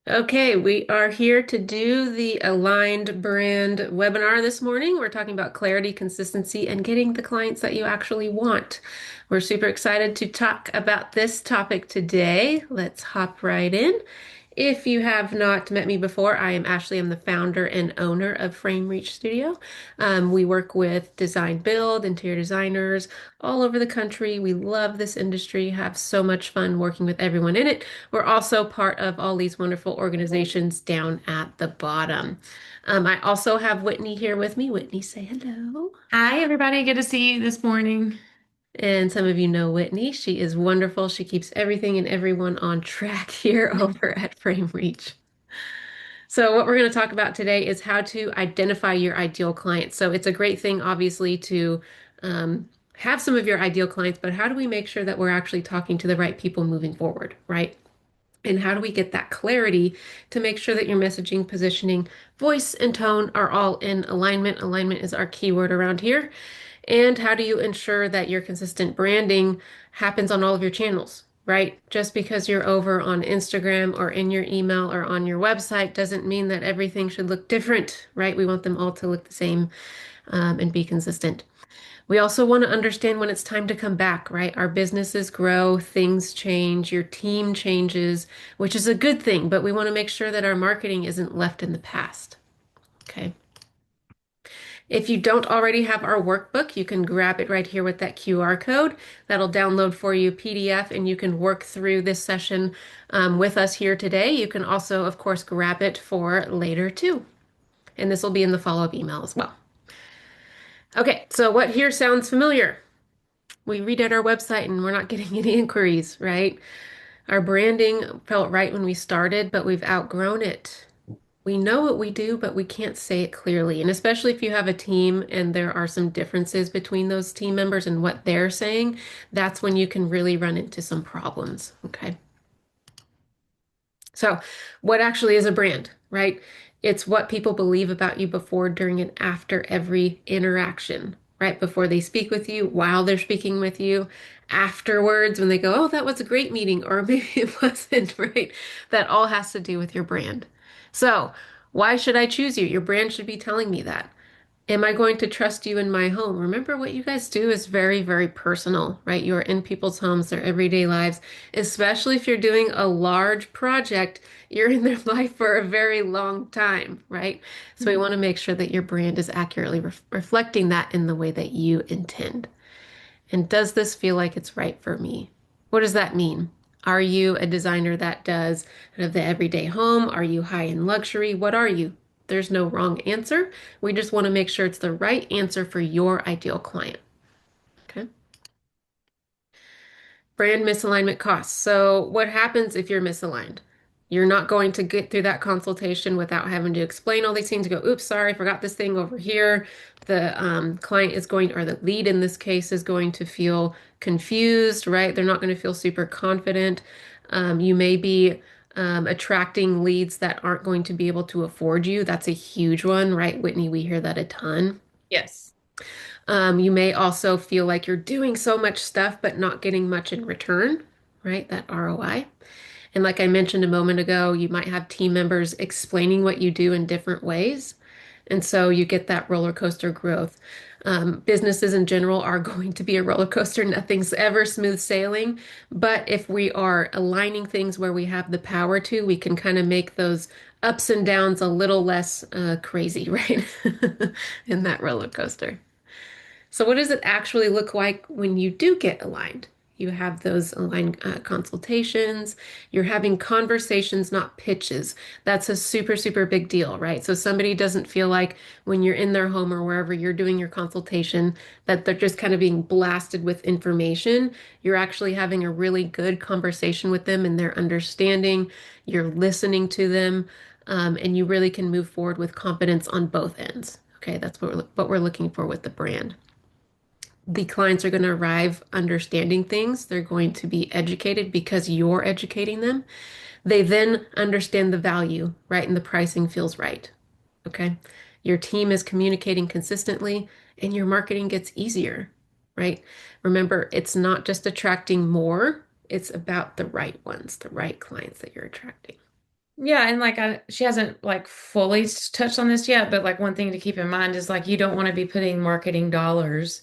Okay, we are here to do the Aligned Brand webinar this morning. We're talking about clarity, consistency, and getting the clients that you actually want. We're super excited to talk about this topic today. Let's hop right in. If you have not met me before, I am Ashley. I'm the founder and owner of Frame Reach Studio. We work with design build, interior designers all over the country. We love this industry, have so much fun working with everyone in it. We're also part of all these wonderful organizations down at the bottom. I also have Whitney here with me. Whitney, say hello. Hi, everybody. Good to see you this morning. And some of you know Whitney. She is wonderful. She keeps everything and everyone on track here over at Frame Reach. So what we're going to talk about today is how to identify your ideal client. So it's a great thing, obviously, to have some of your ideal clients, but how do we make sure that we're actually talking to the right people moving forward, right? And how do we get that clarity to make sure that your messaging, positioning, voice, and tone are all in alignment? Alignment is our keyword around here. And how do you ensure that your consistent branding happens on all of your channels, right? Just because you're over on Instagram or in your email or on your website doesn't mean that everything should look different, right? We want them all to look the same and be consistent. We also want to understand when it's time to come back, right? Our businesses grow, things change, your team changes, which is a good thing, but we want to make sure that our marketing isn't left in the past. Okay. If you don't already have our workbook, you can grab it right here with that QR code. That'll download for you PDF and you can work through this session with us here today. You can also, of course, grab it for later too. And this will be in the follow-up email as well. Okay, so what here sounds familiar? We read at our website and we're not getting any inquiries, right? Our branding felt right when we started, but we've outgrown it. We know what we do, but we can't say it clearly. And especially if you have a team and there are some differences between those team members and what they're saying, that's when you can really run into some problems. Okay. So, what actually is a brand, right? It's what people believe about you before, during, and after every interaction, right? Before they speak with you, while they're speaking with you, afterwards, when they go, oh, that was a great meeting, or maybe it wasn't, right? That all has to do with your brand. So, why should I choose you? Your brand should be telling me that. Am I going to trust you in my home? Remember, what you guys do is very, very personal, right? You're in people's homes, their everyday lives, especially if you're doing a large project, you're in their life for a very long time, right? So we want to make sure that your brand is accurately reflecting that in the way that you intend. And does this feel like it's right for me? What does that mean? Are you a designer that does kind of the everyday home? Are you high in luxury? What are you? There's no wrong answer. We just want to make sure it's the right answer for your ideal client. Okay. Brand misalignment costs. So, what happens if you're misaligned? You're not going to get through that consultation without having to explain all these things. Go, oops, sorry, I forgot this thing over here. The client is going, or the lead in this case, is going to feel confused, right? They're not going to feel super confident. You may be attracting leads that aren't going to be able to afford you. That's a huge one, right, Whitney? We hear that a ton. Yes. You may also feel like you're doing so much stuff but not getting much in return, right? That ROI. And like I mentioned a moment ago, you might have team members explaining what you do in different ways. And so you get that roller coaster growth. Businesses in general are going to be a roller coaster. Nothing's ever smooth sailing. But if we are aligning things where we have the power to, we can kind of make those ups and downs a little less crazy, right? In that roller coaster. So what does it actually look like when you do get aligned? You have those aligned consultations. You're having conversations, not pitches. That's a super, super big deal, right? So somebody doesn't feel like when you're in their home or wherever you're doing your consultation that they're just kind of being blasted with information. You're actually having a really good conversation with them and they're understanding. You're listening to them, and you really can move forward with confidence on both ends. Okay, that's what we're looking for with the brand. The clients are going to arrive understanding things. They're going to be educated because you're educating them. They then understand the value, right? And the pricing feels right. Okay. Your team is communicating consistently and your marketing gets easier, right? Remember, it's not just attracting more, it's about the right ones, the right clients that you're attracting. Yeah, and she hasn't like fully touched on this yet, but like one thing to keep in mind is like you don't want to be putting marketing dollars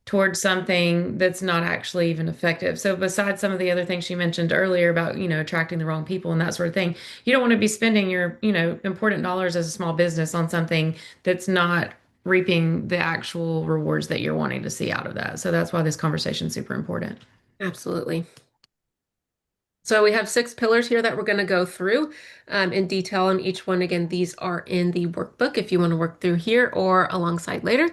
towards something that's not actually even effective. So besides some of the other things she mentioned earlier about, attracting the wrong people and that sort of thing, you don't want to be spending your, important dollars as a small business on something that's not reaping the actual rewards that you're wanting to see out of that. So that's why this conversation is super important. Absolutely. So we have 6 pillars here that we're going to go through in detail on each one. Again, these are in the workbook if you want to work through here or alongside later.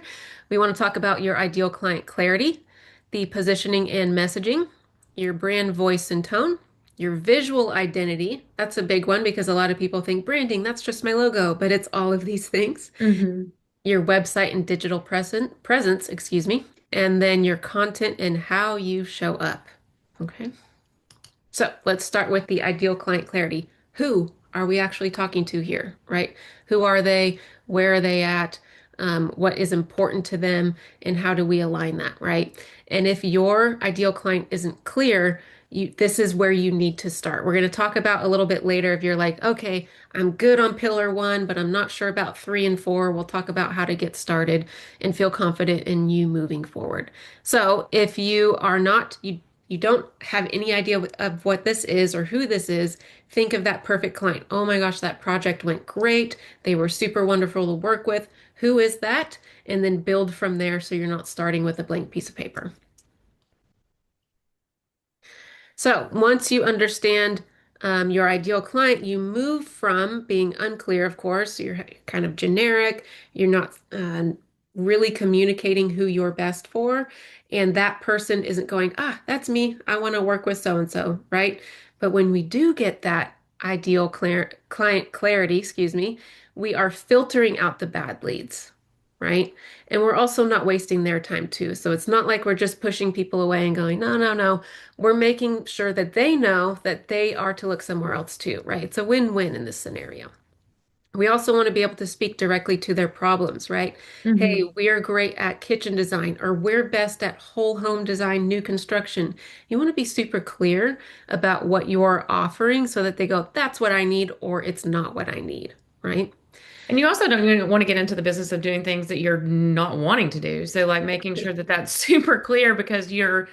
We want to talk about your ideal client clarity, the positioning and messaging, your brand voice and tone, your visual identity. That's a big one because a lot of people think branding, that's just my logo, but it's all of these things. Hmm. Your website and digital presence, excuse me, and then your content and how you show up. Okay. So let's start with the ideal client clarity. Who are we actually talking to here, right? Who are they? Where are they at? What is important to them? And how do we align that, right? And if your ideal client isn't clear, this is where you need to start. We're going to talk about a little bit later if you're like, okay, I'm good on pillar one, but I'm not sure about three and four. We'll talk about how to get started and feel confident in you moving forward. So if you are not, you don't have any idea of what this is or who this is, think of that perfect client. Oh my gosh, that project went great. They were super wonderful to work with. Who is that? And then build from there so you're not starting with a blank piece of paper. So once you understand your ideal client, you move from being unclear, of course, you're kind of generic, you're not really communicating who you're best for, and that person isn't going, ah, that's me, I want to work with so and so, right? But when we do get that ideal client clarity, excuse me, we are filtering out the bad leads, right? And we're also not wasting their time too. So it's not like we're just pushing people away and going, no, no, no. We're making sure that they know that they are to look somewhere else too, right? It's a win-win in this scenario. We also want to be able to speak directly to their problems, right? Hey, Hmm. we are great at kitchen design, or we're best at whole home design, new construction. You want to be super clear about what you're offering so that they go, that's what I need, or it's not what I need, right? And you also don't even want to get into the business of doing things that you're not wanting to do. So like making sure that that's super clear because you're,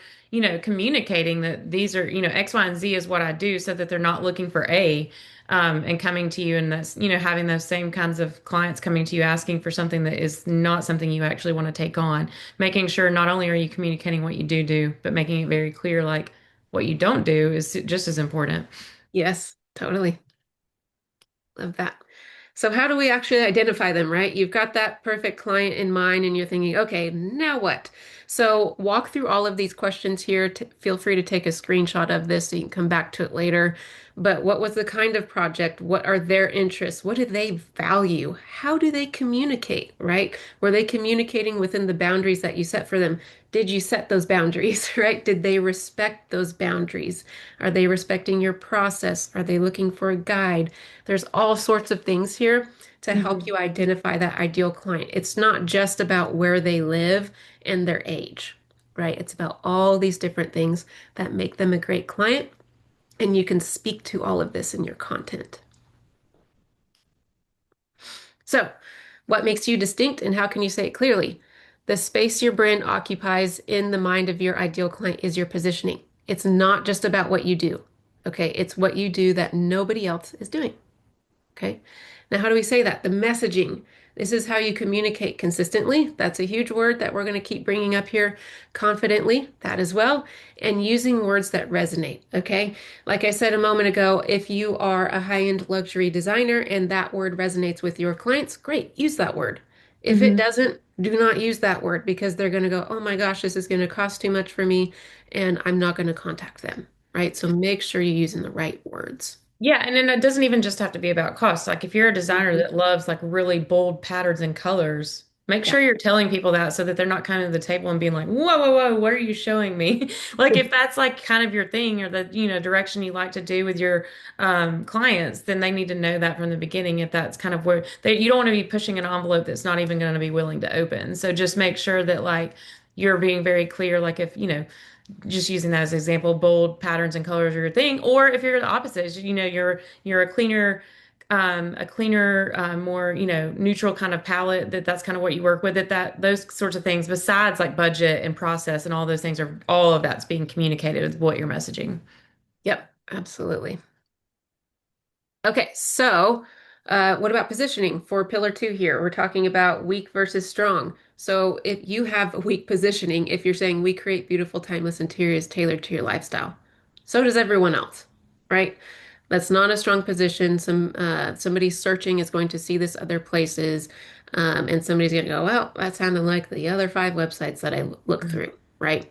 communicating that these are, X, Y, and Z is what I do so that they're not looking for A, and coming to you and this, having those same kinds of clients coming to you asking for something that is not something you actually want to take on. Making sure not only are you communicating what you do, but making it very clear like what you don't do is just as important. Yes, totally. Love that. So how do we actually identify them, right? You've got that perfect client in mind and you're thinking, okay, now what? So walk through all of these questions here. Feel free to take a screenshot of this so you can come back to it later. But what was the kind of project? What are their interests? What do they value? How do they communicate, right? Were they communicating within the boundaries that you set for them? Did you set those boundaries, right? Did they respect those boundaries? Are they respecting your process? Are they looking for a guide? There's all sorts of things here to help Mhm. you identify that ideal client. It's not just about where they live and their age, right? It's about all these different things that make them a great client, and you can speak to all of this in your content. So, what makes you distinct and how can you say it clearly? The space your brand occupies in the mind of your ideal client is your positioning. It's not just about what you do. Okay, it's what you do that nobody else is doing. Okay. Now, how do we say that? The messaging. This is how you communicate consistently. That's a huge word that we're going to keep bringing up here. Confidently, that as well. And using words that resonate. Okay. Like I said a moment ago, if you are a high-end luxury designer and that word resonates with your clients, great, use that word. If it Mhm. doesn't, do not use that word because they're going to go, oh my gosh, this is going to cost too much for me and I'm not going to contact them. Right. So make sure you're using the right words. Yeah, and then it doesn't even just have to be about cost. Like if you're a designer Mhm. that loves like really bold patterns and colors, make Yeah. sure you're telling people that so that they're not coming to the table and being like, whoa, whoa, whoa, what are you showing me? Like if that's like kind of your thing or the, direction you like to do with your clients, then they need to know that from the beginning if that's kind of where you don't want to be pushing an envelope that's not even going to be willing to open. So just make sure that like you're being very clear, like if, just using that as an example, bold patterns and colors are your thing. Or if you're the opposite, you're a cleaner a cleaner, more, neutral kind of palette, that's kind of what you work with, that those sorts of things, besides like budget and process and all those things, are all of that's being communicated with what you're messaging. Yep, absolutely. Okay, so what about positioning for pillar two here? We're talking about weak versus strong. So if you have weak positioning, if you're saying we create beautiful, timeless interiors tailored to your lifestyle, so does everyone else, right? That's not a strong position. Somebody searching is going to see this other places, and somebody's going to go, well, that sounded like the other five websites that I looked through, right?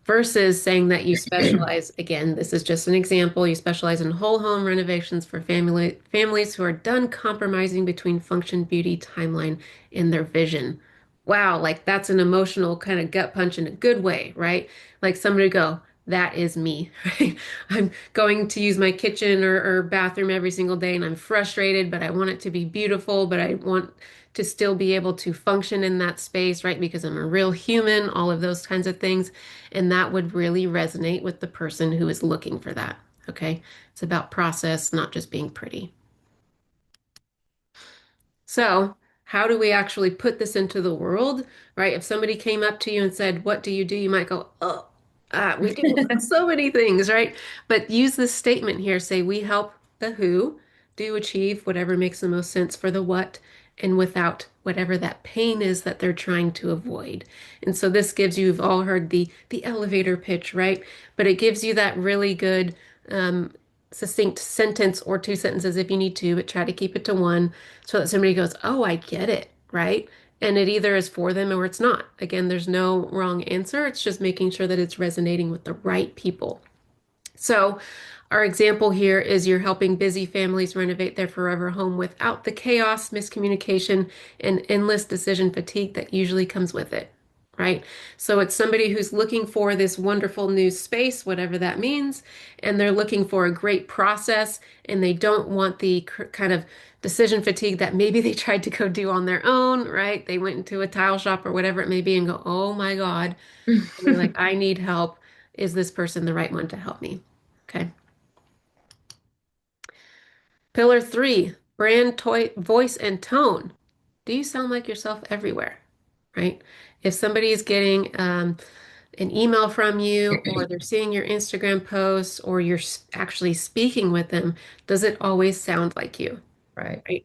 Versus saying that you specialize, again, this is just an example, you specialize in whole home renovations for families who are done compromising between function, beauty, timeline, and their vision. Wow, like that's an emotional kind of gut punch in a good way, right? Like somebody go, that is me, right? I'm going to use my kitchen or bathroom every single day and I'm frustrated, but I want it to be beautiful, but I want to still be able to function in that space, right? Because I'm a real human, all of those kinds of things. And that would really resonate with the person who is looking for that. Okay. It's about process, not just being pretty. So, how do we actually put this into the world, right? If somebody came up to you and said, what do? You might go, oh, we do so many things, right? But use this statement here. Say, we help the who do achieve whatever makes the most sense for the what and without whatever that pain is that they're trying to avoid. And so this gives you, you've all heard the elevator pitch, right? But it gives you that really good um, succinct sentence or two sentences if you need to, but try to keep it to one so that somebody goes, oh, I get it, right? And it either is for them or it's not. Again, there's no wrong answer. It's just making sure that it's resonating with the right people. So, our example here is you're helping busy families renovate their forever home without the chaos, miscommunication, and endless decision fatigue that usually comes with it, right? So it's somebody who's looking for this wonderful new space, whatever that means, and they're looking for a great process, and they don't want the kind of decision fatigue that maybe they tried to go do on their own, right? They went into a tile shop or whatever it may be and go, oh my God. And they're like, I need help. Is this person the right one to help me? Okay. Pillar three, brand, toy, voice, and tone. Do you sound like yourself everywhere? Right? If somebody is getting an email from you, or they're seeing your Instagram posts, or you're actually speaking with them, does it always sound like you? Right. Right?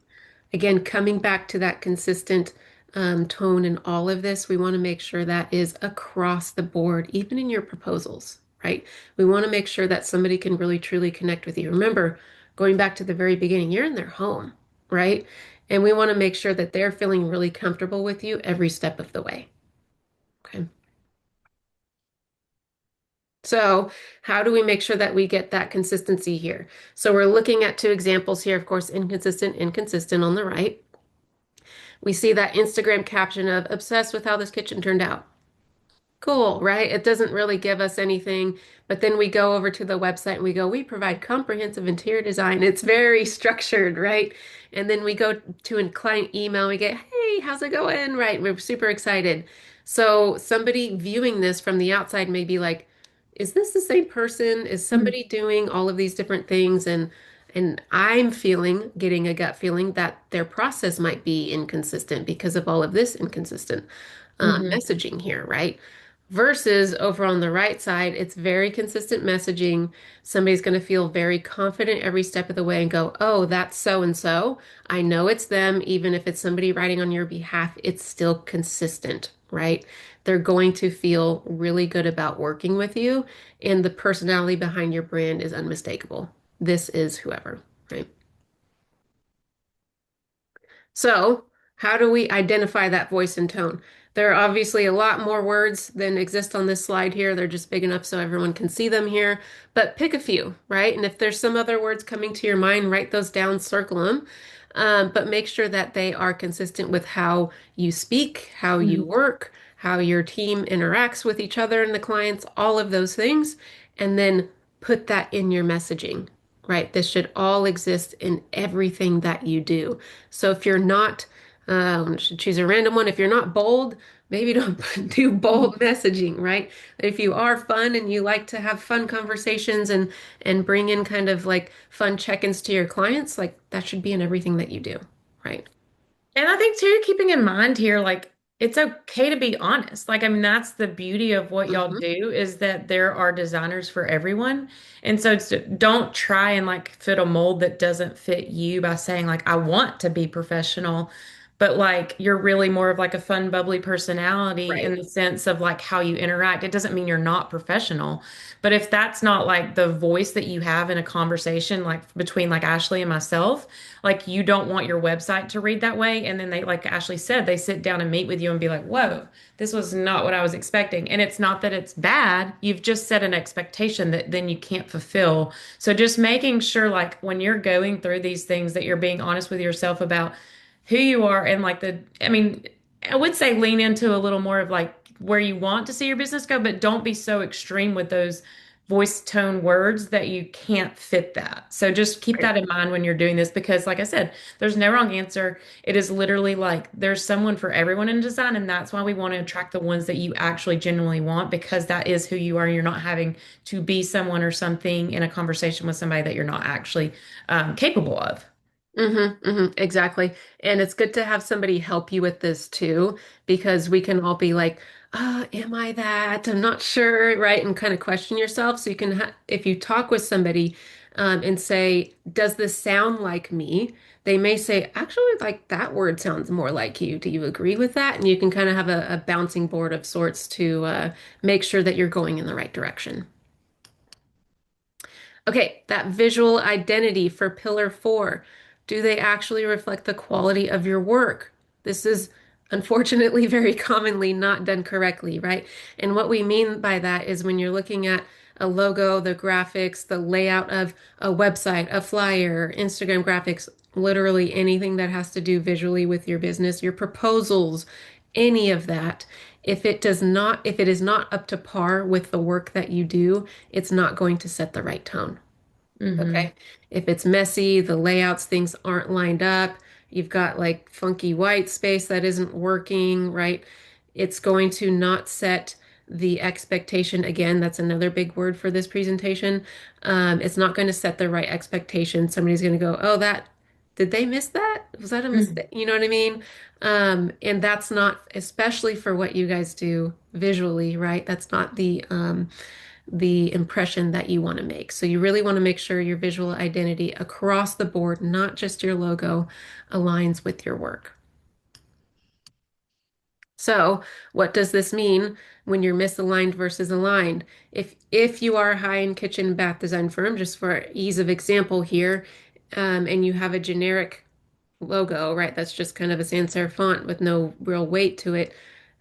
Again, coming back to that consistent tone in all of this, we want to make sure that is across the board, even in your proposals, right? We want to make sure that somebody can really truly connect with you. Remember, going back to the very beginning, you're in their home, right? And we want to make sure that they're feeling really comfortable with you every step of the way. Okay. So, how do we make sure that we get that consistency here? So, we're looking at two examples here, of course, inconsistent, inconsistent on the right. We see that Instagram caption of obsessed with how this kitchen turned out. Cool, right? It doesn't really give us anything, but then we go over to the website and we go, we provide comprehensive interior design. It's very structured, right? And then we go to a client email, we get, hey, how's it going? Right? We're super excited. So somebody viewing this from the outside may be like, is this the same person? Is somebody doing all of these different things? And I'm getting a gut feeling that their process might be inconsistent because of all of this inconsistent Hmm. messaging here, right? Versus over on the right side, it's very consistent messaging. Somebody's going to feel very confident every step of the way and go, oh, that's so and so. I know it's them. Even if it's somebody writing on your behalf, it's still consistent, right? They're going to feel really good about working with you, and the personality behind your brand is unmistakable. This is whoever, right? So, how do we identify that voice and tone? There are obviously a lot more words than exist on this slide here. They're just big enough so everyone can see them here. But pick a few, right? And if there's some other words coming to your mind, write those down, circle them. But make sure that they are consistent with how you speak, how you work, how your team interacts with each other and the clients, all of those things. And then put that in your messaging, right? This should all exist in everything that you do. So if you're not Should choose a random one. If you're not bold, maybe don't do bold messaging, right? If you are fun and you like to have fun conversations and bring in kind of like fun check-ins to your clients, like that should be in everything that you do, right? And I think too, keeping in mind here, like it's okay to be honest. Like, I mean, that's the beauty of what y'all Hmm. do is that there are designers for everyone. And so don't try and like fit a mold that doesn't fit you by saying like, I want to be professional, but like you're really more of like a fun, bubbly personality in Right. the sense of like how you interact. It doesn't mean you're not professional. But if that's not like the voice that you have in a conversation, like between like Ashley and myself, like you don't want your website to read that way. And then they, like Ashley said, they sit down and meet with you and be like, whoa, this was not what I was expecting. And it's not that it's bad. You've just set an expectation that then you can't fulfill. So just making sure, like, when you're going through these things, that you're being honest with yourself about who you are and like I mean, I would say lean into a little more of like where you want to see your business go, but don't be so extreme with those voice tone words that you can't fit that. So just keep Right. that in mind when you're doing this because like I said, there's no wrong answer. It is literally like there's someone for everyone in design and that's why we want to attract the ones that you actually genuinely want because that is who you are. You're not having to be someone or something in a conversation with somebody that you're not actually capable of. Exactly. And it's good to have somebody help you with this too, because we can all be like, am I that? I'm not sure, right? And kind of question yourself. So you can, ha if you talk with somebody and say, does this sound like me? They may say, actually, like that word sounds more like you. Do you agree with that? And you can kind of have a bouncing board of sorts to make sure that you're going in the right direction. Okay, that visual identity for pillar four. Do they actually reflect the quality of your work? This is unfortunately very commonly not done correctly, right? And what we mean by that is when you're looking at a logo, the graphics, the layout of a website, a flyer, Instagram graphics, literally anything that has to do visually with your business, your proposals, any of that. If it is not up to par with the work that you do, it's not going to set the right tone. Hmm. Okay. If it's messy, the layouts, things aren't lined up, you've got like funky white space that isn't working, right? It's going to not set the expectation. Again, that's another big word for this presentation. It's not going to set the right expectation. Somebody's going to go, oh, did they miss that? Was that a mistake? You know what I mean? And that's not, especially for what you guys do visually, right? That's not the impression that you want to make. So you really want to make sure your visual identity across the board, not just your logo, aligns with your work. So, what does this mean when you're misaligned versus aligned? If you are a high-end kitchen and bath design firm, just for ease of example here, and you have a generic logo, right? That's just kind of a sans serif font with no real weight to it.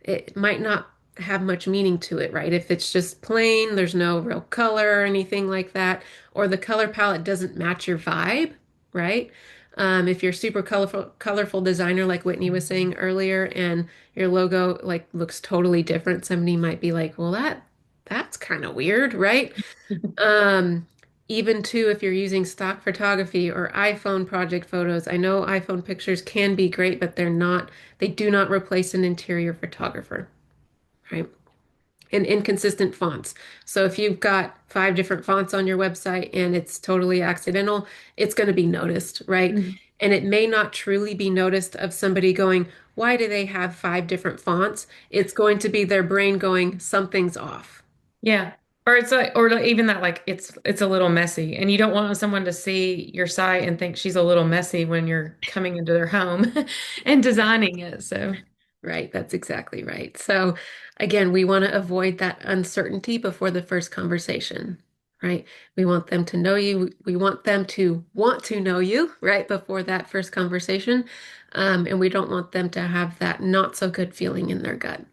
It might not have much meaning to it, right? If it's just plain, there's no real color or anything like that, or the color palette doesn't match your vibe, right? If you're super colorful designer like Whitney was saying earlier, and your logo like looks totally different, somebody might be like, "Well, that's kind of weird, right?" Um, Even too, if you're using stock photography or iPhone project photos, I know iPhone pictures can be great, but they do not replace an interior photographer, right? And inconsistent fonts. So if you've got five different fonts on your website and it's totally accidental, it's going to be noticed, right? Mhm. And it may not truly be noticed of somebody going, why do they have five different fonts? It's going to be their brain going, something's off. Yeah. Or it's like, or like even that, like it's a little messy, and you don't want someone to see your site and think she's a little messy when you're coming into their home and designing it. So, Right, that's exactly right. So again, we want to avoid that uncertainty before the first conversation, right? We want them to know you. We want them to want to know you, right, before that first conversation. And we don't want them to have that not so good feeling in their gut.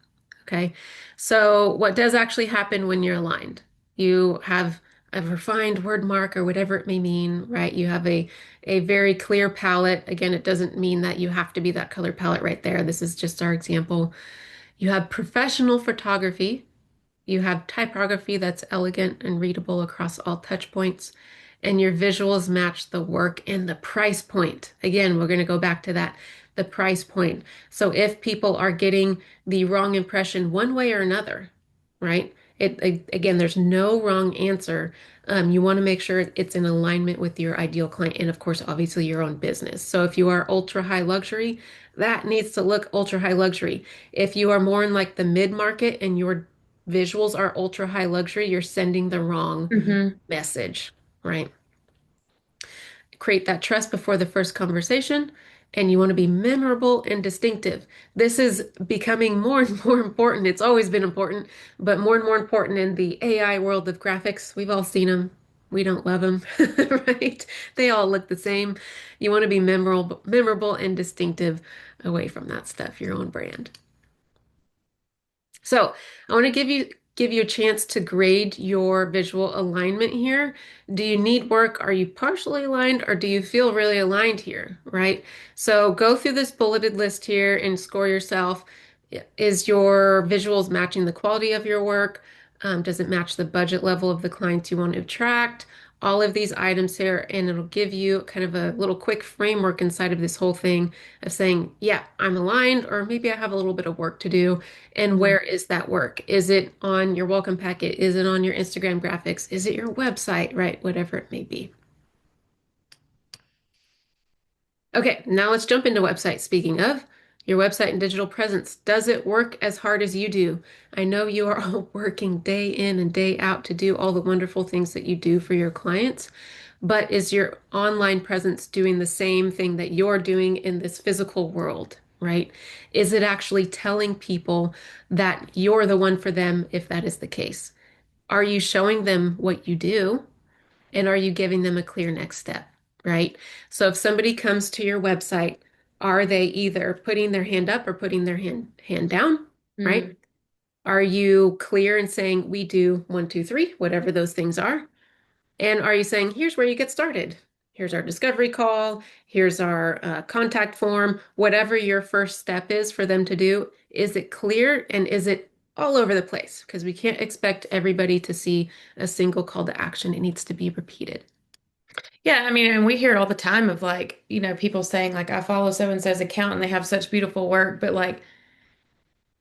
Okay. So what does actually happen when you're aligned? You have a refined word mark or whatever it may mean, right? You have a very clear palette. Again, it doesn't mean that you have to be that color palette right there. This is just our example. You have professional photography. You have typography that's elegant and readable across all touch points. And your visuals match the work and the price point. Again, we're going to go back to that. the price point. So if people are getting the wrong impression one way or another, right? Again, there's no wrong answer. You want to make sure it's in alignment with your ideal client and, of course, obviously your own business. So if you are ultra high luxury, that needs to look ultra high luxury. If you are more in like the mid market and your visuals are ultra high luxury, you're sending the wrong Hmm. message, right? Create that trust before the first conversation, and you want to be memorable and distinctive. This is becoming more and more important. It's always been important, but more and more important in the AI world of graphics. We've all seen them. We don't love them, right? They all look the same. You want to be memorable and distinctive away from that stuff, your own brand. So I want to give you a chance to grade your visual alignment here. Do you need work? Are you partially aligned or do you feel really aligned here, right? So go through this bulleted list here and score yourself. Is your visuals matching the quality of your work? Does it match the budget level of the clients you want to attract? All of these items here, and it'll give you kind of a little quick framework inside of this whole thing of saying, yeah, I'm aligned, or maybe I have a little bit of work to do. And where is that work? Is it on your welcome packet? Is it on your Instagram graphics? Is it your website, right? Whatever it may be. Okay, now let's jump into website. Speaking of your website and digital presence, does it work as hard as you do? I know you are all working day in and day out to do all the wonderful things that you do for your clients, but is your online presence doing the same thing that you're doing in this physical world, right? Is it actually telling people that you're the one for them if that is the case? Are you showing them what you do? And are you giving them a clear next step, right? So if somebody comes to your website, are they either putting their hand up or putting their hand down, right? Mm-hmm. Are you clear in saying we do one, two, three, whatever those things are? And are you saying, here's where you get started? Here's our discovery call. Here's our contact form. Whatever your first step is for them to do, is it clear and is it all over the place? Because we can't expect everybody to see a single call to action. It needs to be repeated. Yeah, I mean, and we hear it all the time of like, people saying like, I follow so and so's account and they have such beautiful work, but like,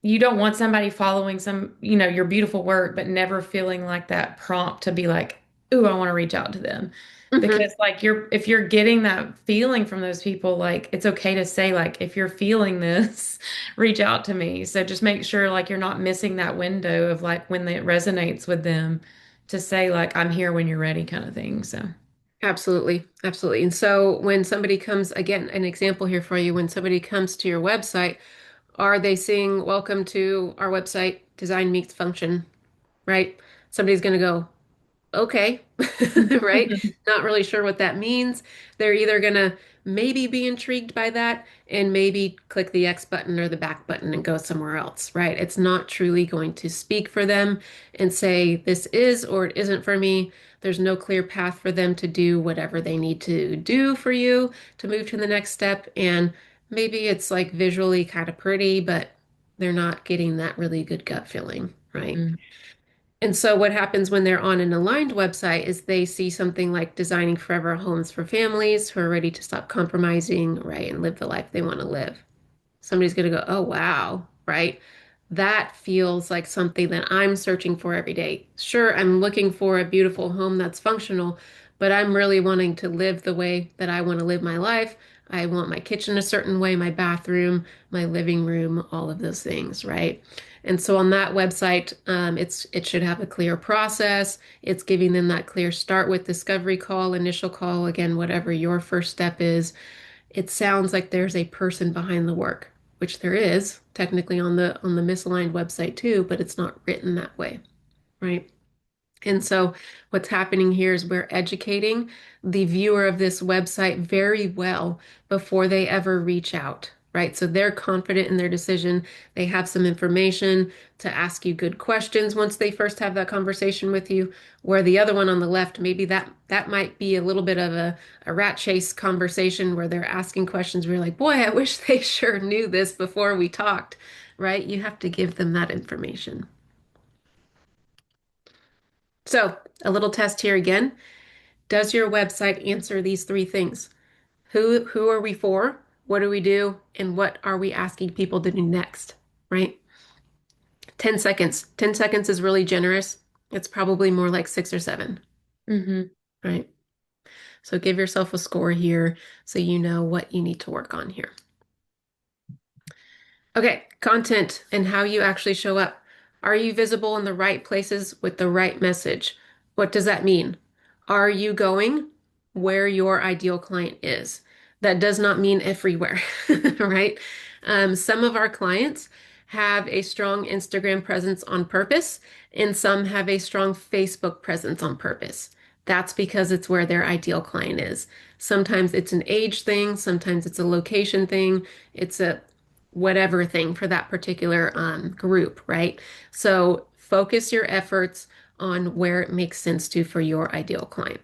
you don't want somebody following your beautiful work, but never feeling like that prompt to be like, ooh, I want to reach out to them. Hmm. Because like if you're getting that feeling from those people, like it's okay to say like, if you're feeling this, reach out to me. So just make sure like you're not missing that window of like when it resonates with them to say like, I'm here when you're ready kind of thing. So. Absolutely. Absolutely. And so when somebody comes, again, an example here for you, when somebody comes to your website, are they seeing, welcome to our website, design meets function, right? Somebody's going to go, okay, right? Not really sure what that means. They're either gonna maybe be intrigued by that and maybe click the X button or the back button and go somewhere else, right? It's not truly going to speak for them and say this is or it isn't for me. There's no clear path for them to do whatever they need to do for you to move to the next step. And maybe it's like visually kind of pretty, but they're not getting that really good gut feeling, right? Mm. And so what happens when they're on an aligned website is they see something like designing forever homes for families who are ready to stop compromising, right, and live the life they want to live. Somebody's going to go, oh, wow, right? That feels like something that I'm searching for every day. Sure, I'm looking for a beautiful home that's functional, but I'm really wanting to live the way that I want to live my life. I want my kitchen a certain way, my bathroom, my living room, all of those things, right? And so on that website, it should have a clear process. It's giving them that clear start with discovery call, initial call, again, whatever your first step is. It sounds like there's a person behind the work, which there is technically on the misaligned website too, but it's not written that way, right? And so what's happening here is we're educating the viewer of this website very well before they ever reach out, right? So they're confident in their decision. They have some information to ask you good questions once they first have that conversation with you. Where the other one on the left, maybe that might be a little bit of a rat chase conversation where they're asking questions where you're like, boy, I wish they sure knew this before we talked, right? You have to give them that information. So, a little test here again. Does your website answer these three things? Who are we for? what do we do, and what are we asking people to do next, right? 10 seconds. 10 seconds is really generous. It's probably more like 6 or 7, Hmm. right? So give yourself a score here so you know what you need to work on here. Okay, content and how you actually show up. Are you visible in the right places with the right message? What does that mean? Are you going where your ideal client is? That does not mean everywhere, right? Some of our clients have a strong Instagram presence on purpose, and some have a strong Facebook presence on purpose. That's because it's where their ideal client is. Sometimes it's an age thing, sometimes it's a location thing, it's a whatever thing for that particular group, right? So focus your efforts on where it makes sense to for your ideal client.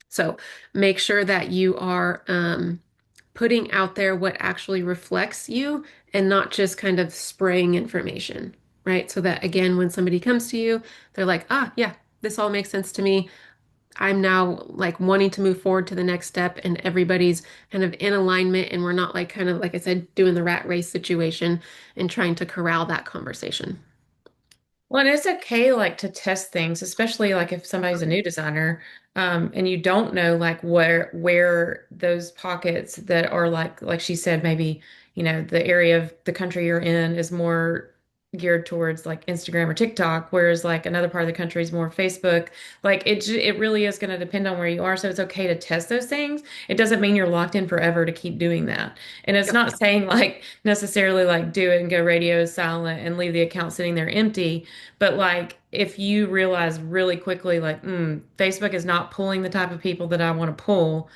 So make sure that you are putting out there what actually reflects you and not just kind of spraying information, right? So that again, when somebody comes to you, they're like, ah, yeah, this all makes sense to me. I'm now like wanting to move forward to the next step and everybody's kind of in alignment and we're not like kind of like I said doing the rat race situation and trying to corral that conversation. Well, and it's okay like to test things, especially like if somebody's a new designer, and you don't know like where those pockets that are like she said, maybe, the area of the country you're in is more geared towards like Instagram or TikTok, whereas like another part of the country is more Facebook. Like it really is going to depend on where you are. So it's okay to test those things. It doesn't mean you're locked in forever to keep doing that. And it's Yep. not saying like necessarily like do it and go radio silent and leave the account sitting there empty. But like if you realize really quickly, like, Facebook is not pulling the type of people that I want to pull,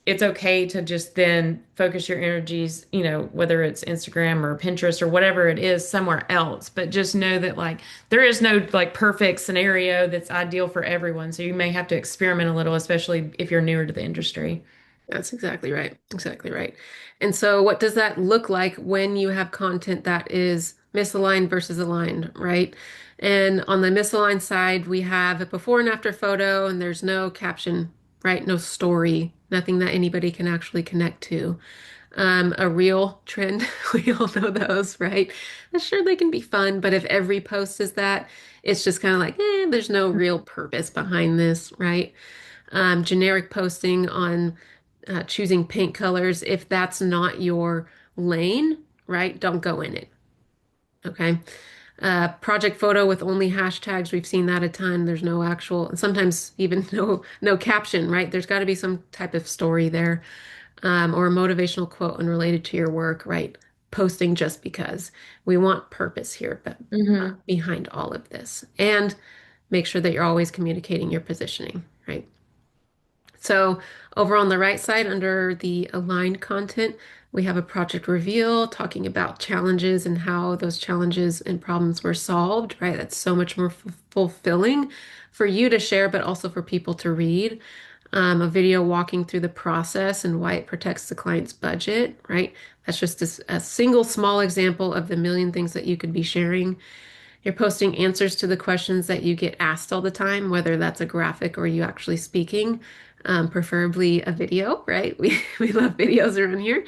it's okay to just then focus your energies, whether it's Instagram or Pinterest or whatever it is, somewhere else. But just know that like there is no like perfect scenario that's ideal for everyone. So you may have to experiment a little, especially if you're newer to the industry. That's exactly right. Exactly right. And so, what does that look like when you have content that is misaligned versus aligned, right? And on the misaligned side, we have a before and after photo, and there's no caption, right? No story, nothing that anybody can actually connect to. A real trend, we all know those, right? Sure, they can be fun, but if every post is that, it's just kind of like, there's no real purpose behind this, right? Generic posting on choosing paint colors. If that's not your lane, right, don't go in it. Okay. Project photo with only hashtags. We've seen that a ton. There's no actual, and sometimes even no caption, right? There's got to be some type of story there, or a motivational quote unrelated to your work, right? Posting just because we want purpose here, but Hmm. behind all of this, and make sure that you're always communicating your positioning, right? So over on the right side, under the aligned content, we have a project reveal talking about challenges and how those challenges and problems were solved, right? That's so much more fulfilling for you to share, but also for people to read. A video walking through the process and why it protects the client's budget, right? That's just a single small example of the million things that you could be sharing. You're posting answers to the questions that you get asked all the time, whether that's a graphic or you actually speaking, preferably a video, right? We love videos around here.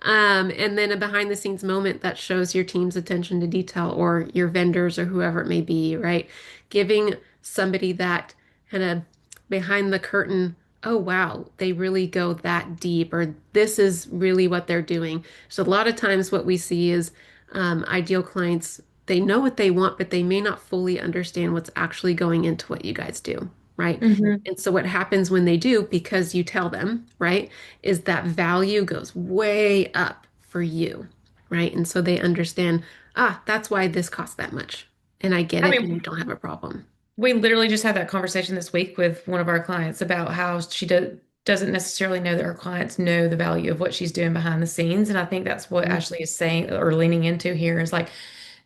And then a behind the scenes moment that shows your team's attention to detail or your vendors or whoever it may be, right? Giving somebody that kind of behind the curtain, oh wow, they really go that deep, or this is really what they're doing. So a lot of times what we see is ideal clients, they know what they want, but they may not fully understand what's actually going into what you guys do, right? Hmm. And so what happens when they do, because you tell them, right, is that value goes way up for you, right? And so they understand, that's why this costs that much. And I get I it, and you mean, don't have a problem. we literally just had that conversation this week with one of our clients about how she doesn't necessarily know that her clients know the value of what she's doing behind the scenes. And I think that's what Mhm. Ashley is saying or leaning into here is like,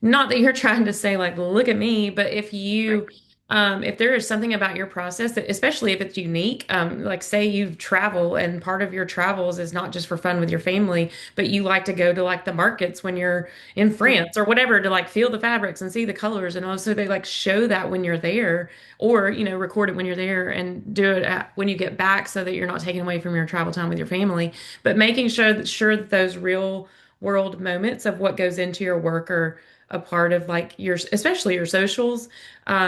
not that you're trying to say, like, look at me, but if Right. If there is something about your process that, especially if it's unique, like say you travel and part of your travels is not just for fun with your family, but you like to go to like the markets when you're in France or whatever to like feel the fabrics and see the colors. And also they like show that when you're there or, record it when you're there and do it when you get back so that you're not taking away from your travel time with your family. But making sure that those real world moments of what goes into your work are a part of like your, especially your socials,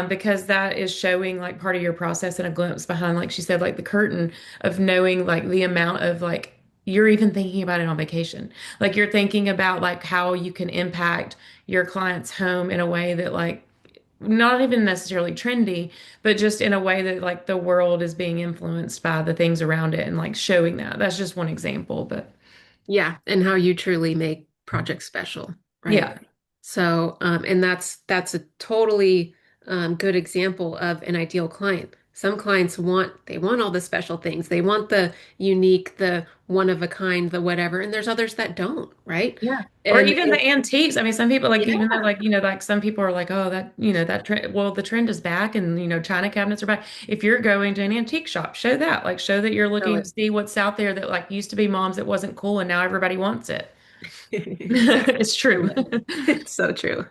because that is showing like part of your process and a glimpse behind, like she said, like the curtain of knowing like the amount of like you're even thinking about it on vacation. Like you're thinking about like how you can impact your client's home in a way that like not even necessarily trendy, but just in a way that like the world is being influenced by the things around it and like showing that. That's just one example, but Yeah, and how you truly make projects special, right? yeah. So, and that's a totally good example of an ideal client. Some clients want all the special things. They want the unique, the one of a kind, the whatever, and there's others that don't, right? Yeah. Or even And the antiques. I mean, some people like, even though yeah, like, like some people are like, oh, that trend, well, the trend is back and, China cabinets are back. If you're going to an antique shop, show that, like, show that you're show looking to it. see what's out there that like used to be mom's that wasn't cool and now everybody wants it. Exactly. It's true. It's so true.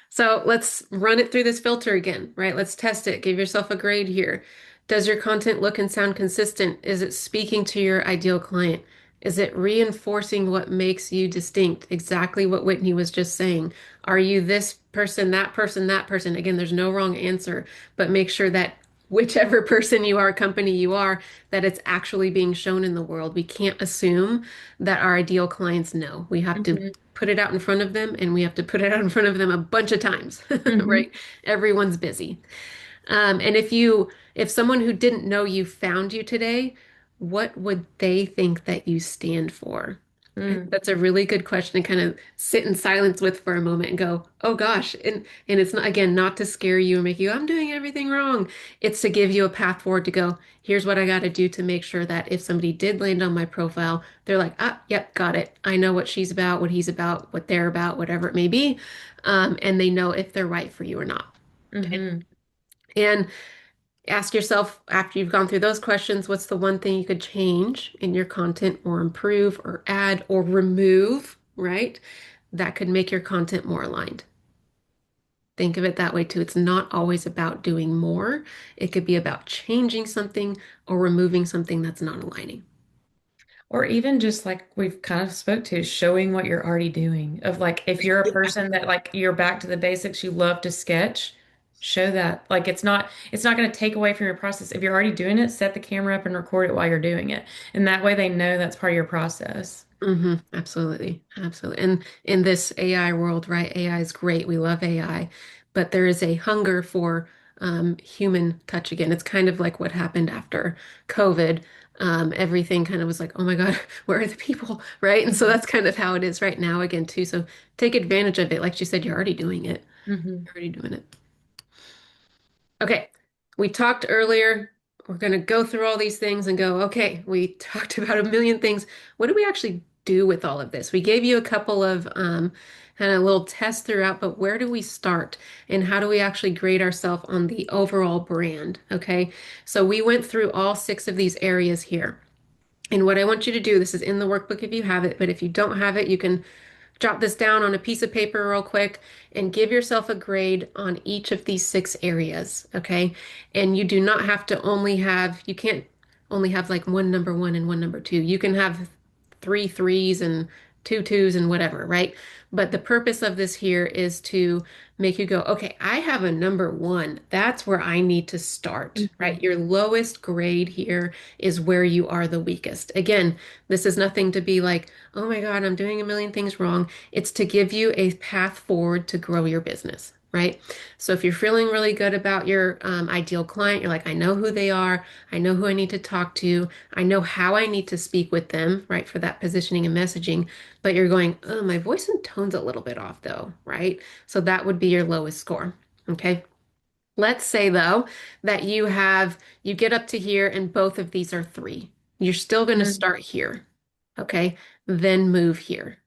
So let's run it through this filter again, right? Let's test it. Give yourself a grade here. Does your content look and sound consistent? Is it speaking to your ideal client? Is it reinforcing what makes you distinct? Exactly what Whitney was just saying. Are you this person, that person, that person? Again, there's no wrong answer, but make sure that whichever person you are, company you are, that it's actually being shown in the world. We can't assume that our ideal clients know. We have to hmm put it out in front of them and we have to put it out in front of them a bunch of times, hmm right? Everyone's busy. And if someone who didn't know you found you today, what would they think that you stand for? I think mm that's a really good question to kind of sit in silence with for a moment and go, oh gosh. And it's not, again, not to scare you or make you, I'm doing everything wrong. It's to give you a path forward to go, here's what I got to do to make sure that if somebody did land on my profile, they're like, ah, yep, got it. I know what she's about, what he's about, what they're about, whatever it may be. And they know if they're right for you or not. Okay. hmm And ask yourself after you've gone through those questions, what's the one thing you could change in your content or improve or add or remove, right? That could make your content more aligned. Think of it that way too. It's not always about doing more. It could be about changing something or removing something that's not aligning. Or even just like we've kind of spoke to, showing what you're already doing. Of like, if you're a person that like you're back to the basics, you love to sketch, show that. Like it's not going to take away from your process. If you're already doing it, set the camera up and record it while you're doing it. And that way they know that's part of your process. Absolutely. Absolutely. And in this AI world, right? AI is great. We love AI, but there is a hunger for human touch again. It's kind of like what happened after COVID. Everything kind of was like, oh my God, where are the people? Right. And so Mhm. that's kind of how it is right now again, too. So take advantage of it. Like you said, you're already doing it. Mhm. You're already doing it. Okay, we talked earlier. We're going to go through all these things and go, okay, we talked about a million things. What do we actually do with all of this? We gave you a couple of kind of little tests throughout, but where do we start? And how do we actually grade ourselves on the overall brand? Okay, so we went through all six of these areas here. And what I want you to do, this is in the workbook if you have it, but if you don't have it, you can jot this down on a piece of paper real quick and give yourself a grade on each of these six areas, okay? And you do not have to only have, you can't only have like one number one and one number two. You can have three threes and two twos and whatever, right? But the purpose of this here is to make you go, okay, I have a number one. That's where I need to start, Mhm. right? Your lowest grade here is where you are the weakest. Again, this is nothing to be like, oh my God, I'm doing a million things wrong. It's to give you a path forward to grow your business, right? So if you're feeling really good about your ideal client, you're like, I know who they are. I know who I need to talk to. I know how I need to speak with them, right? For that positioning and messaging. But you're going, oh, my voice and tone's a little bit off though, right? So that would be your lowest score. Okay. Let's say though that you get up to here and both of these are three. You're still going to Mhm. start here. Okay. Then move here.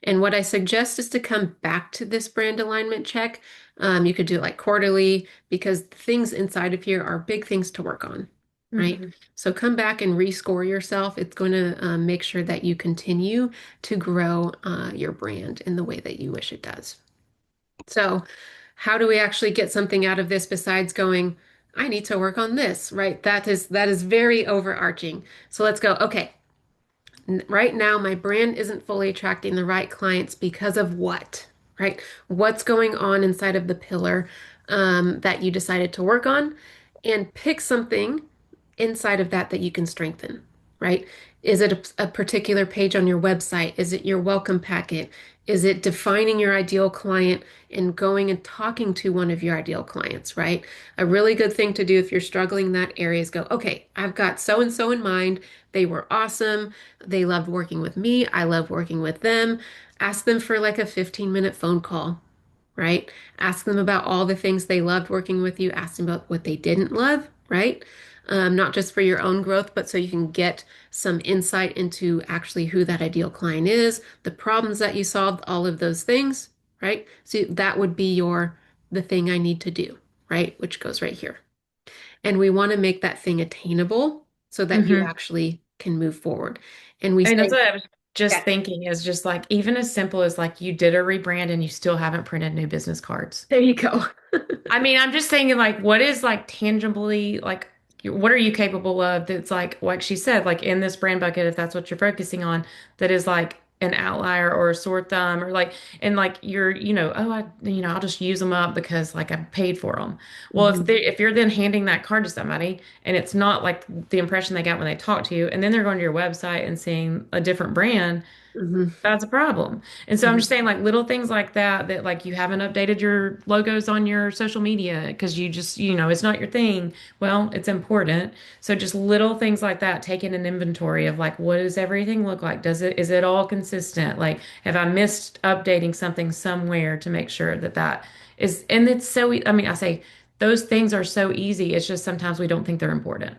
And what I suggest is to come back to this brand alignment check You could do it like quarterly because things inside of here are big things to work on, right? Hmm. So come back and rescore yourself. It's going to make sure that you continue to grow your brand in the way that you wish it does. So, how do we actually get something out of this besides going, I need to work on this, right? That is very overarching. So let's go, okay, right now my brand isn't fully attracting the right clients because of what, right? What's going on inside of the pillar that you decided to work on, and pick something inside of that that you can strengthen, right? Is it a particular page on your website? Is it your welcome packet? Is it defining your ideal client and going and talking to one of your ideal clients, right? A really good thing to do if you're struggling in that area is go, okay, I've got so and so in mind. They were awesome. They loved working with me. I love working with them. Ask them for like a 15-minute phone call, right? Ask them about all the things they loved working with you. Ask them about what they didn't love, right? Not just for your own growth, but so you can get some insight into actually who that ideal client is, the problems that you solved, all of those things, right? So that would be the thing I need to do, right? Which goes right here. And we want to make that thing attainable so that you Hmm. actually can move forward. And we And that's say, what I was just yeah, thinking is just like even as simple as like you did a rebrand and you still haven't printed new business cards. there you go. I mean, I'm just thinking like what is like tangibly like what are you capable of that's like she said, like in this brand bucket, if that's what you're focusing on, that is like an outlier or a sore thumb or like and like you're, oh, I'll just use them up because like I paid for them. Well, Mhm, if you're then handing that card to somebody and it's not like the impression they got when they talked to you, and then they're going to your website and seeing a different brand, mhm, that's a problem. And so I'm just mhm. saying like little things like that that like you haven't updated your logos on your social media because you just, it's not your thing. Well, it's important. So just little things like that, taking an inventory of like what does everything look like? Is it all consistent? Like have I missed updating something somewhere to make sure that that is, and it's so I mean, I say those things are so easy. It's just sometimes we don't think they're important.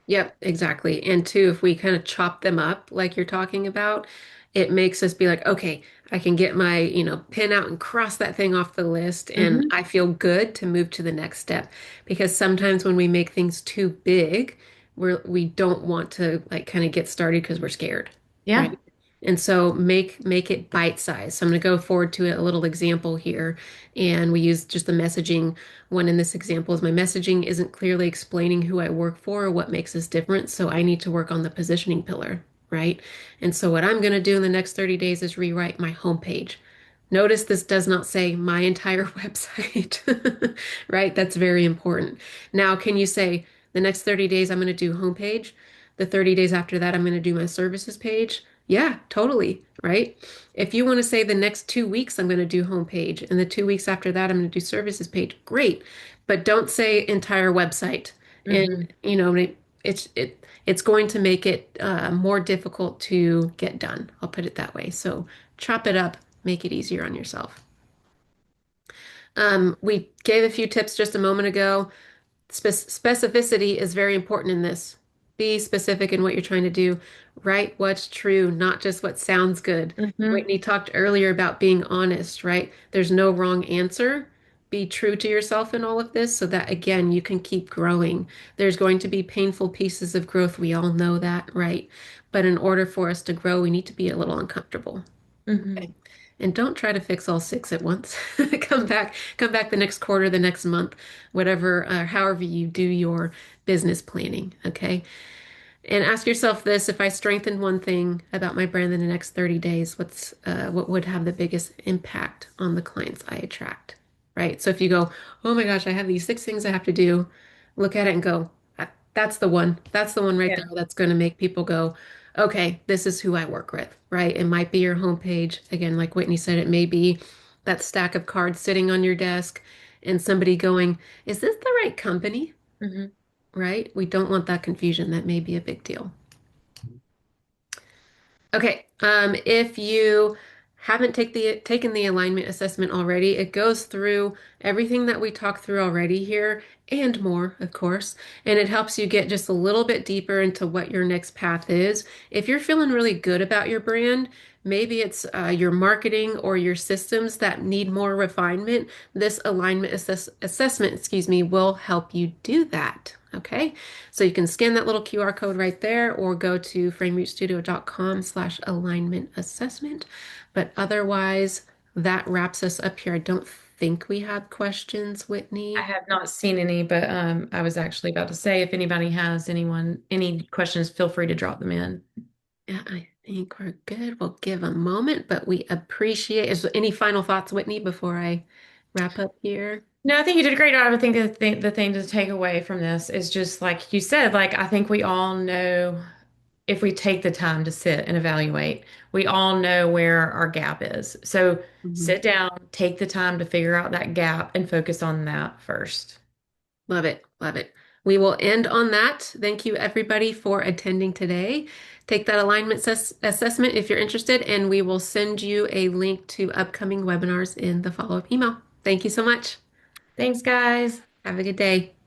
Yep, exactly. And two, if we kind of chop them up like you're talking about, it makes us be like, okay, I can get my, pin out and cross that thing off the list, and Hmm. I feel good to move to the next step. Because sometimes when we make things too big, we don't want to like kind of get started because we're scared, Yeah. right? And so make it bite size. So I'm going to go forward to a little example here, and we use just the messaging one in this example is my messaging isn't clearly explaining who I work for or what makes us different. So I need to work on the positioning pillar, right? And so what I'm going to do in the next 30 days is rewrite my homepage. Notice this does not say my entire website, right? That's very important. Now, can you say the next 30 days I'm going to do homepage? The 30 days after that, I'm going to do my services page? Yeah, totally, right? If you want to say the next 2 weeks, I'm going to do homepage, and the 2 weeks after that, I'm going to do services page, great. But don't say entire website. And Hmm. it's going to make it more difficult to get done. I'll put it that way. So chop it up, make it easier on yourself. We gave a few tips just a moment ago. Specificity is very important in this. Be specific in what you're trying to do. Write what's true, not just what sounds good. Hmm. Whitney talked earlier about being honest, right? There's no wrong answer. Be true to yourself in all of this so that, again, you can keep growing. There's going to be painful pieces of growth. We all know that, right? But in order for us to grow, we need to be a little uncomfortable. Hmm. And don't try to fix all six at once. Come back the next quarter, the next month, whatever, however you do your business planning. Okay. And ask yourself this, if I strengthened one thing about my brand in the next 30 days, what would have the biggest impact on the clients I attract? Right. So if you go, oh my gosh, I have these six things I have to do, look at it and go, That's the one. That's the one right there that's going to make people go, okay, this is who I work with." Right. It might be your homepage. Again, like Whitney said, it may be that stack of cards sitting on your desk and somebody going, is this the right company? Hmm. Right? We don't want that confusion. That may be a big deal. Okay, if you haven't taken the alignment assessment already, it goes through everything that we talked through already here and more, of course. And it helps you get just a little bit deeper into what your next path is. If you're feeling really good about your brand, maybe it's your marketing or your systems that need more refinement. This alignment assessment, excuse me, will help you do that. Okay, so you can scan that little QR code right there or go to framerootstudio.com/alignment assessment. But otherwise, that wraps us up here. I don't think we have questions, I Whitney. have not seen any, but I was actually about to say if anybody has any questions, feel free to drop them in. Yeah, I think we're good. We'll give a moment, but we appreciate. Is there any final thoughts, Whitney, before I wrap up here? No, I think you did a great job. I think the thing to take away from this is just like you said, like I think we all know if we take the time to sit and evaluate, we all know where our gap is. So Mhm. sit down, take the time to figure out that gap and focus on that first. Love it. Love it. We will end on that. Thank you, everybody, for attending today. Take that alignment assessment if you're interested, and we will send you a link to upcoming webinars in the follow-up email. Thank you so much. Thanks, guys. Have a good day.